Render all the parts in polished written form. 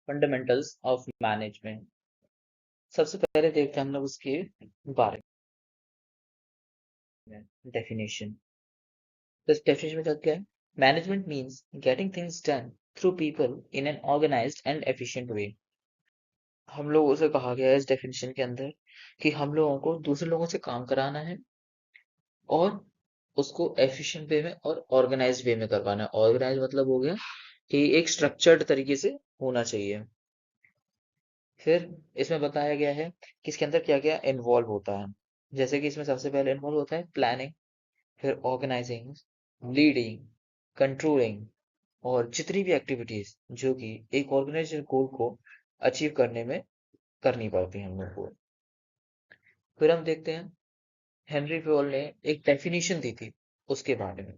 Fundamentals of management. सबसे पहले देखते हैं हम लोग उसके बारे में डेफिनेशन। तो इस डेफिनेशन में क्या है? Management means getting things done through people in an organized and efficient way. हम लोगों से कहा गया है इस डेफिनेशन के अंदर कि हम लोगों को दूसरे लोगों से काम कराना है और उसको एफिशिएंट वे में और ऑर्गेनाइज्ड वे में करवाना है। ऑर्गेनाइज मतलब हो गया कि एक स्ट्रक्चर्ड तरीके से होना चाहिए। फिर इसमें बताया गया है कि इसके अंदर क्या क्या इन्वॉल्व होता है। जैसे कि इसमें सबसे पहले इन्वॉल्व होता है प्लानिंग, फिर ऑर्गेनाइजिंग, लीडिंग, कंट्रोलिंग और जितनी भी एक्टिविटीज जो कि एक ऑर्गेनाइजेशन गोल को अचीव करने में करनी पड़ती है हम लोग को। फिर हम देखते हैं हेनरी फ्योल ने एक डेफिनेशन दी थी उसके बारे में।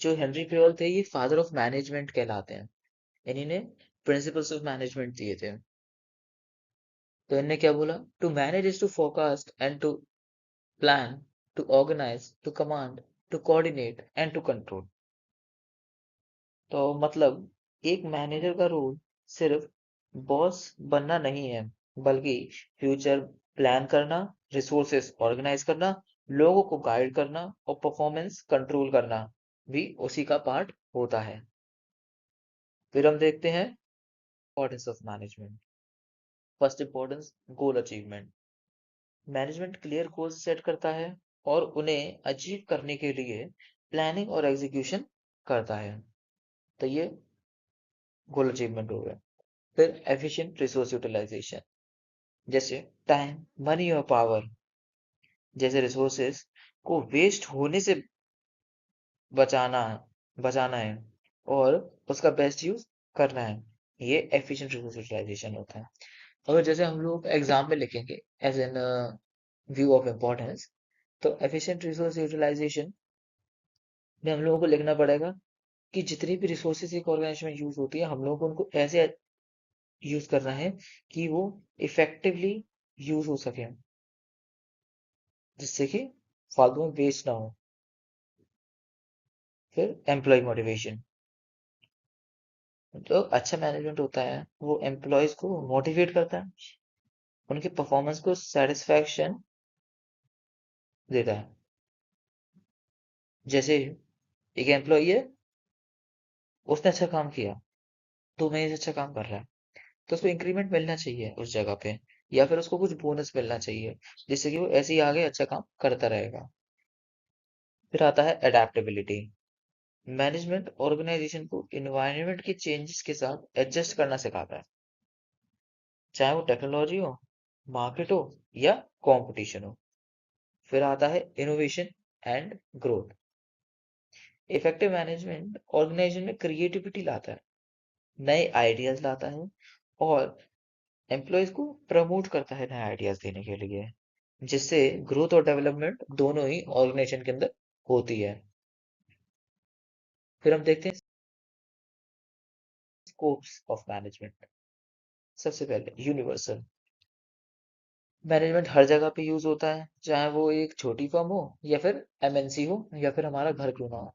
जो हेनरी फ्योल थे ये फादर ऑफ मैनेजमेंट कहलाते हैं। इन्हीं ने प्रिंसिपल्स ऑफ मैनेजमेंट दिए थे। तो इनने क्या बोला? To manage is to forecast and to plan, to organize, to command, to coordinate and to control। तो मतलब एक मैनेजर का रोल सिर्फ बॉस बनना नहीं है, बल्कि फ्यूचर प्लान करना, रिसोर्सेस ऑर्गेनाइज करना, लोगों को गाइड करना और परफॉर्मेंस कंट्रोल करना भी उसी का पार्ट होता है। फिर हम देखते हैं importance of management. First importance, goal achievement. Management clear goals set करता है और उन्हें अचीव करने के लिए प्लानिंग और एग्जीक्यूशन करता है। तो ये गोल अचीवमेंट हो गया। फिर एफिशिएंट रिसोर्स यूटिलाइजेशन, जैसे टाइम, मनी और पावर जैसे रिसोर्सेस को वेस्ट होने से बचाना बचाना है और उसका बेस्ट यूज करना है। ये एफिशिएंट रिसोर्स यूटिलाइजेशन होता है। अगर जैसे हम लोग एग्जाम में लिखेंगे as an view of importance, तो एफिशिएंट रिसोर्स यूटिलाइजेशन में हम लोगों को लिखना पड़ेगा कि जितनी भी रिसोर्सेज एक ऑर्गेनाइजेशन में यूज होती है हम लोगों को उनको ऐसे यूज करना है कि वो इफेक्टिवली यूज हो सके, जिससे कि फालतू में वेस्ट ना हो। फिर एम्प्लॉय मोटिवेशन, तो अच्छा मैनेजमेंट होता है वो एम्प्लॉयज को मोटिवेट करता है, उनके परफॉर्मेंस को सेटिस्फैक्शन देता है। जैसे एक एम्प्लॉय है, उसने अच्छा काम किया, 2 महीने से अच्छा काम कर रहा है, तो उसको इंक्रीमेंट मिलना चाहिए उस जगह पे, या फिर उसको कुछ बोनस मिलना चाहिए, जिससे कि वो ऐसे ही आगे अच्छा काम करता रहेगा। फिर आता है अडेप्टेबिलिटी। मैनेजमेंट ऑर्गेनाइजेशन को इन्वायरमेंट के चेंजेस के साथ एडजस्ट करना सिखाता है, चाहे वो टेक्नोलॉजी हो, मार्केट हो या कंपटीशन हो। फिर आता है innovation and growth. Effective management organization में क्रिएटिविटी लाता है, नए आइडियाज लाता है और एम्प्लॉयज को प्रमोट करता है नए आइडियाज देने के लिए, जिससे ग्रोथ और डेवलपमेंट दोनों ही ऑर्गेनाइजेशन के अंदर होती है। फिर हम देखते हैं स्कोप्स ऑफ मैनेजमेंट। सबसे पहले यूनिवर्सल। मैनेजमेंट हर जगह पे यूज होता है, चाहे वो एक छोटी फर्म हो या फिर एमएनसी हो या फिर हमारा घर क्यों ना हो।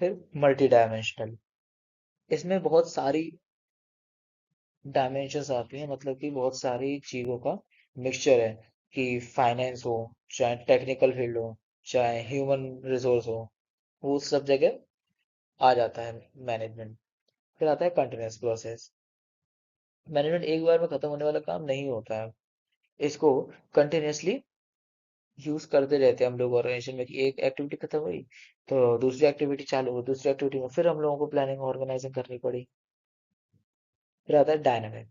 फिर मल्टी डायमेंशनल, इसमें बहुत सारी डायमेंशंस आती हैं, मतलब कि बहुत सारी चीजों का मिक्सचर है कि फाइनेंस हो, चाहे टेक्निकल फील्ड हो, चाहे ह्यूमन रिसोर्स हो, वो सब जगह आ जाता है मैनेजमेंट। फिर आता है कंटिन्यूअस प्रोसेस। मैनेजमेंट एक बार में खत्म होने वाला काम नहीं होता है, इसको कंटिन्यूअसली यूज करते रहते हैं हम लोग ऑर्गेनाइजेशन में, कि एक एक्टिविटी खत्म हुई तो दूसरी एक्टिविटी चालू हो, दूसरी एक्टिविटी में फिर हम लोगों को प्लानिंग ऑर्गेनाइजिंग करनी पड़ी। फिर आता है डायनामिक।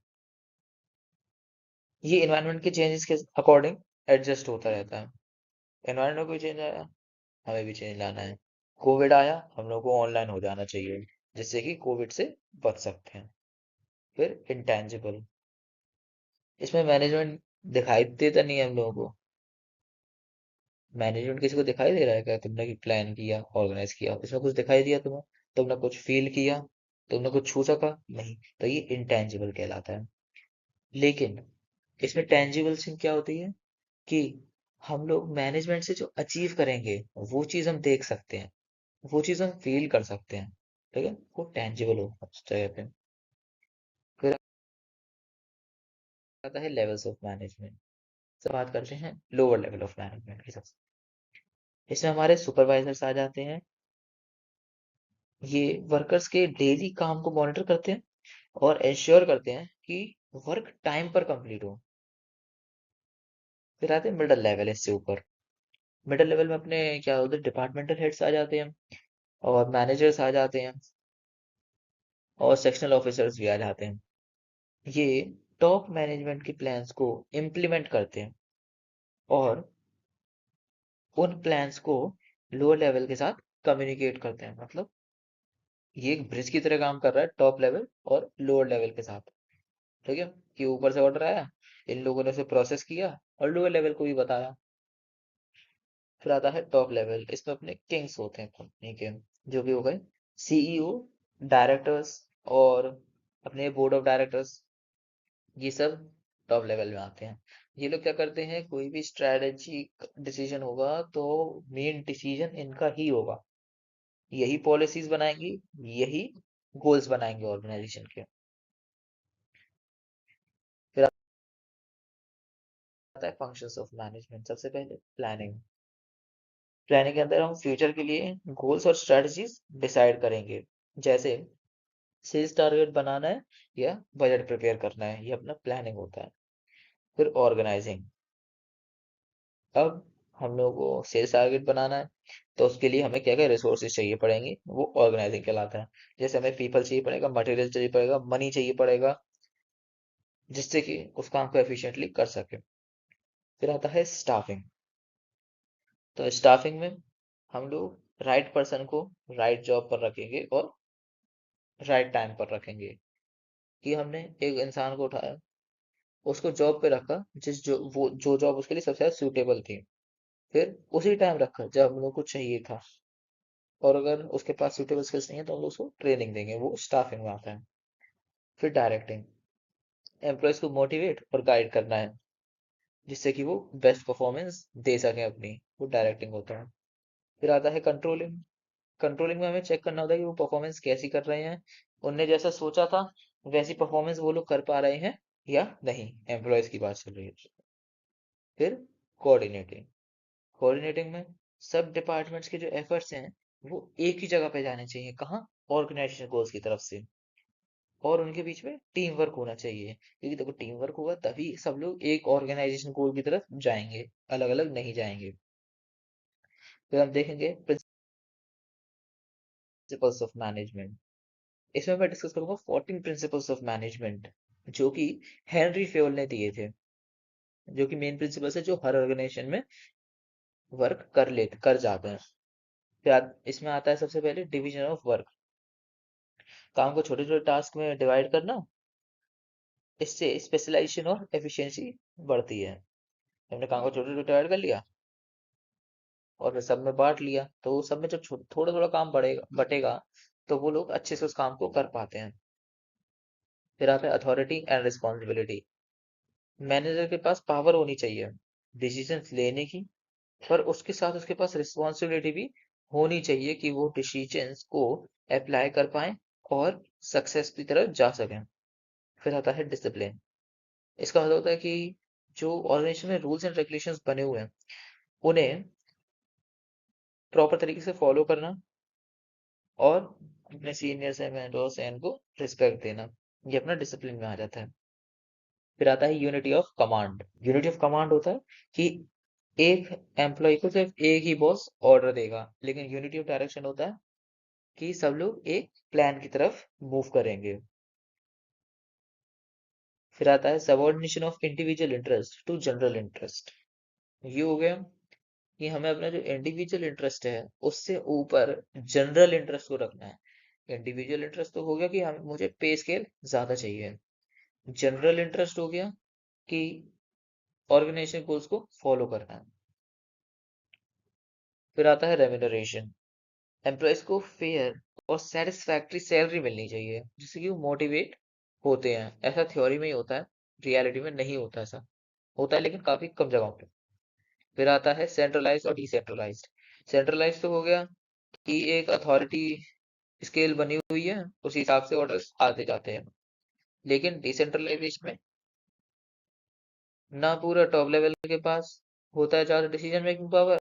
ये इन्वायरमेंट के चेंजेस के अकॉर्डिंग एडजस्ट होता रहता है। एनवायरमेंट में कोई चेंज आया, हमें भी चेंज लाना है। कोविड आया, हम लोग को ऑनलाइन हो जाना चाहिए, जिससे कि कोविड से बच सकते हैं। फिर इंटेंजिबल, इसमें मैनेजमेंट दिखाई देता नहीं है हम लोगों को। मैनेजमेंट किसी को दिखाई दे रहा है क्या? तुमने प्लान किया, ऑर्गेनाइज किया, इसमें कुछ दिखाई दिया तुम्हें? तुमने कुछ फील किया? तुमने कुछ छू सका? नहीं, तो ये इंटेंजिबल कहलाता है। लेकिन इसमें टेंजिबल थिंग क्या होती है कि हम लोग मैनेजमेंट से जो अचीव करेंगे वो चीज हम देख सकते हैं, वो चीज हम फील कर सकते हैं, ठीक है, वो टेंजिबल होगा उस जगह पे। फिर आता है लेवल्स ऑफ मैनेजमेंट। सब बात करते हैं लोअर लेवल ऑफ मैनेजमेंट की। सबसे इसमें हमारे सुपरवाइजर्स आ जाते हैं। ये वर्कर्स के डेली काम को मॉनिटर करते हैं और इंश्योर करते हैं कि वर्क टाइम पर कंप्लीट हो। फिर आते हैं मिडल लेवल, इससे ऊपर मिडल लेवल में अपने क्या होते हैं, डिपार्टमेंटल हेड्स आ जाते हैं और मैनेजर्स आ जाते हैं और सेक्शनल ऑफिसर्स भी आ जाते हैं। ये टॉप मैनेजमेंट के प्लान्स को इम्प्लीमेंट करते हैं और उन प्लान्स को लोअर लेवल के साथ कम्युनिकेट करते हैं। मतलब ये एक ब्रिज की तरह काम कर रहा है टॉप लेवल और लोअर लेवल के साथ। ठीक है, कि ऊपर से ऑर्डर आया, इन लोगों ने उसे प्रोसेस किया और लोअर लेवल को भी बताया। फिर आता है टॉप लेवल। इसमें अपने किंग्स होते हैं कंपनी के, जो भी हो गए सीईओ, डायरेक्टर्स और अपने बोर्ड ऑफ डायरेक्टर्स। ये सब टॉप लेवल में आते हैं। ये लोग क्या करते हैं, कोई भी स्ट्रेटेजी डिसीजन होगा तो मेन डिसीजन इनका ही होगा। यही पॉलिसीज बनाएंगी, यही गोल्स बनाएंगे ऑर्गेनाइजेशन के। फिर आता है फंक्शंस ऑफ मैनेजमेंट। सबसे पहले प्लानिंग। प्लानिंग के अंदर हम फ्यूचर के लिए गोल्स और स्ट्रेटजीज डिसाइड करेंगे। जैसे सेल्स टारगेट बनाना है या बजट प्रिपेयर करना है, ये अपना प्लानिंग होता है। फिर ऑर्गेनाइजिंग। अब हम लोगों को सेल्स टारगेट बनाना है तो उसके लिए हमें क्या क्या रिसोर्सेज चाहिए पड़ेंगे, वो ऑर्गेनाइजिंग कहलाता है। जैसे हमें पीपल चाहिए पड़ेगा, मटेरियल चाहिए पड़ेगा, मनी चाहिए पड़ेगा, जिससे कि उस काम को एफिशिएंटली कर सके। फिर आता है स्टाफिंग। तो स्टाफिंग में हम लोग राइट पर्सन को राइट जॉब पर रखेंगे और राइट टाइम पर रखेंगे। कि हमने एक इंसान को उठाया, उसको जॉब पे रखा जिस जो वो जो जॉब उसके लिए सबसे ज्यादा सूटेबल थी। फिर उसी टाइम रखा जब हम लोग को चाहिए था। और अगर उसके पास सूटेबल स्किल्स नहीं है तो हम लोग उसको ट्रेनिंग देंगे, वो स्टाफिंग में आता है। फिर डायरेक्टिंग। एम्प्लॉयज को मोटिवेट और गाइड करना है जिससे कि वो बेस्ट परफॉर्मेंस दे सकें अपनी, वो डायरेक्टिंग होता है। फिर आता है कंट्रोलिंग। कंट्रोलिंग में हमें चेक करना होता है कि वो परफॉर्मेंस कैसी कर रहे हैं, उनने जैसा सोचा था वैसी परफॉर्मेंस वो लोग कर पा रहे हैं या नहीं। एम्प्लॉयज की बात चल रही है। फिर कोऑर्डिनेटिंग। कोऑर्डिनेटिंग में सब डिपार्टमेंट्स के जो एफर्ट्स हैं वो एक ही जगह पे जाने चाहिए। कहाँ? ऑर्गेनाइजेशन गोल्स की तरफ से। और उनके बीच में टीम वर्क होना चाहिए, क्योंकि देखो टीम वर्क होगा तभी सब लोग एक ऑर्गेनाइजेशन गोल की तरफ जाएंगे, अलग अलग नहीं जाएंगे। फिर हम देखेंगे प्रिंसिपल्स ऑफ मैनेजमेंट। इसमें मैं डिस्कस करूंगा 14 प्रिंसिपल्स ऑफ मैनेजमेंट, जो कि हेनरी फेयोल ने दिए थे, जो कि मेन प्रिंसिपल्स है जो हर ऑर्गेनाइजेशन में वर्क कर जाते हैं। फिर इसमें आता है सबसे पहले डिवीजन ऑफ वर्क। काम को छोटे छोटे टास्क में डिवाइड करना, इससे स्पेशलाइजेशन और एफिशिएंसी बढ़ती है। हमने काम को छोटे छोटे डिवाइड कर लिया और फिर सब में बांट लिया, तो सब में जब थोड़ा थोड़ा काम बढ़ेगा बटेगा तो वो लोग अच्छे से उस काम को कर पाते हैं। फिर आता है अथॉरिटी एंड रिस्पॉन्सिबिलिटी। मैनेजर के पास पावर होनी चाहिए डिसीजन लेने की, पर उसके साथ उसके पास रिस्पॉन्सिबिलिटी भी होनी चाहिए कि वो डिसीजंस को अप्लाई कर पाए और सक्सेस की तरफ जा सकें। फिर आता है डिसिप्लिन। इसका मतलब होता है कि जो ऑर्गेनाइजेशन में रूल्स एंड रेगुलेशंस बने हुए हैं उन्हें प्रॉपर तरीके से फॉलो करना और अपने सीनियर्स हैं, मेंटोर्स हैं, इनको रिस्पेक्ट देना, ये अपना डिसिप्लिन में आ जाता है। फिर आता है unity of command. Unity of command होता है कि एक एम्प्लॉय को सिर्फ एक ही बॉस ऑर्डर देगा, लेकिन यूनिटी ऑफ डायरेक्शन होता है कि सब लोग एक प्लान की तरफ मूव करेंगे। फिर आता है subordination of individual interest to general interest. ये हो गया कि हमें अपना जो इंडिविजुअल इंटरेस्ट है उससे ऊपर जनरल इंटरेस्ट को रखना है। इंडिविजुअल इंटरेस्ट तो हो गया कि हम मुझे पे स्केल ज्यादा चाहिए। जनरल इंटरेस्ट हो गया कि ऑर्गेनाइजेशन गोल्स को फॉलो करना है। फिर आता है रेम्यूनरेशन। एम्प्लॉयज को फेयर और सेटिस्फैक्टरी सैलरी मिलनी चाहिए जिससे कि वो मोटिवेट होते हैं। ऐसा थ्योरी में ही होता है, रियलिटी में नहीं होता। ऐसा होता है लेकिन काफी कम जगहों पे। फिर आता है सेंट्रलाइज्ड और डिसेंट्रलाइज्ड। सेंट्रलाइज्ड तो हो गया कि एक अथॉरिटी स्केल बनी हुई है, उस हिसाब से ऑर्डर्स आते जाते हैं। लेकिन डिसेंट्रलाइजेशन में ना पूरा टॉप लेवल के पास होता है ज्यादा डिसीजन मेकिंग पावर,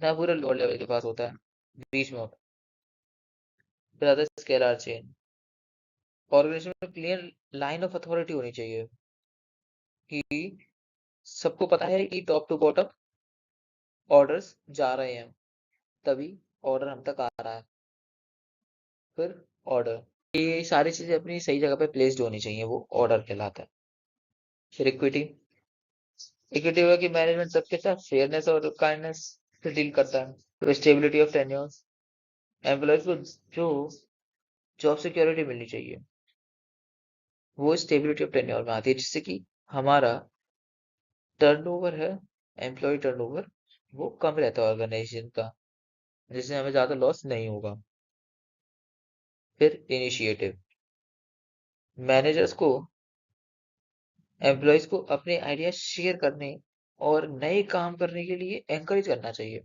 ना पूरा लोअर लेवल के पास होता है, बीच में होता है। फिर आता है स्केलर चेन। ऑर्गेनाइजेशन में क्लियर लाइन ऑफ अथॉरिटी होनी चाहिए कि सबको पता है कि टॉप टू बॉटम ऑर्डर्स जा रहे हैं, तभी ऑर्डर हम तक आ रहा है। फिर ऑर्डर, ये सारी चीजें अपनी सही जगह पे प्लेस्ड होनी चाहिए, वो ऑर्डर कहलाता है। फिर इक्विटी। इक्विटी हुआ कि मैनेजमेंट सबके साथ फेयरनेस और काइंडनेस से डील करता है। तो स्टेबिलिटी ऑफ टेन्योर्स, एम्प्लॉयज को जो जॉब सिक्योरिटी मिलनी चाहिए वो स्टेबिलिटी ऑफ टेन्योर में आती है, जिससे कि हमारा टर्नओवर है, एम्प्लॉय टर्नओवर वो कम रहता है ऑर्गेनाइजेशन का, जिससे हमें ज्यादा लॉस नहीं होगा। फिर इनिशिएटिव, मैनेजर्स को एम्प्लॉयज को अपने आइडियाज शेयर करने और नए काम करने के लिए एनकरेज करना चाहिए।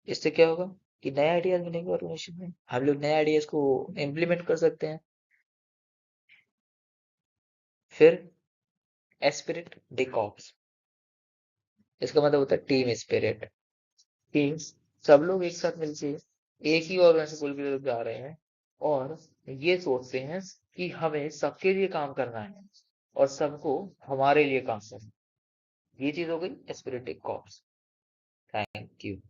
इससे क्या होगा कि नए आइडियाज मिलेंगे ऑर्गेनाइजेशन में, हम लोग नए आइडियाज को इम्प्लीमेंट कर सकते हैं। फिर एस्पिरिट डिकॉप्स, इसका मतलब होता है टीम स्पिरिट, कि सब लोग एक साथ मिलके एक ही ऑर्गेनाइजेशन की तरफ जा रहे हैं और ये सोचते हैं कि हमें सबके लिए काम करना है और सबको हमारे लिए काम करना है। ये चीज हो गई एस्पिरिट डिकॉप्स। Thank you.